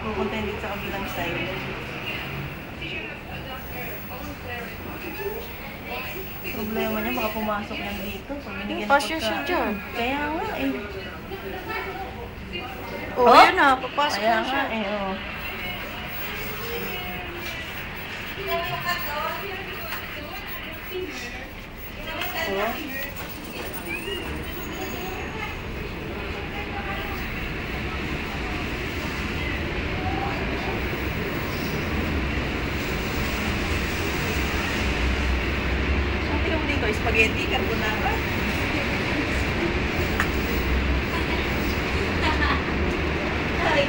Pupunta dito sa kabilang side. Problema niya, baka pumasok yan dito. Pasya siya dyan. Kaya nga eh. Oh, yun na. Papasok Kaya na siya. nga eh, oh. Oh. Dito, spaghetti, carbonara. Ay.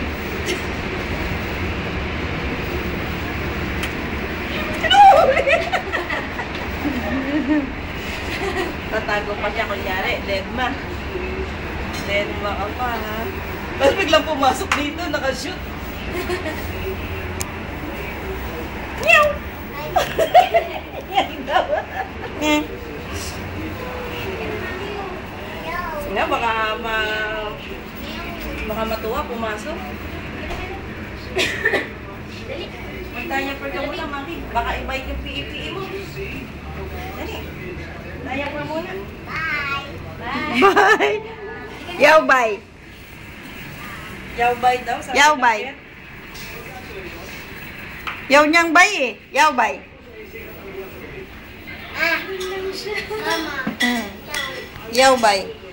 Tatago pa siya kunyari, Denma. Denma ka pa, ha? Tapos biglang pumasok dito, nakashoot. Meow! Yan daw. Nga, baka matuwa, pumasok. Mag-diaper ka muna, Maki. Baka i-bite yung PE mo. Dali. Diaper muna. Bye. Bye. Bye. Yaw, bye. Yaw bye daw. Sabi Yaw ng bye. pet. Yaw niyang bye eh. Yaw, bye. Mama. Yaw, bye.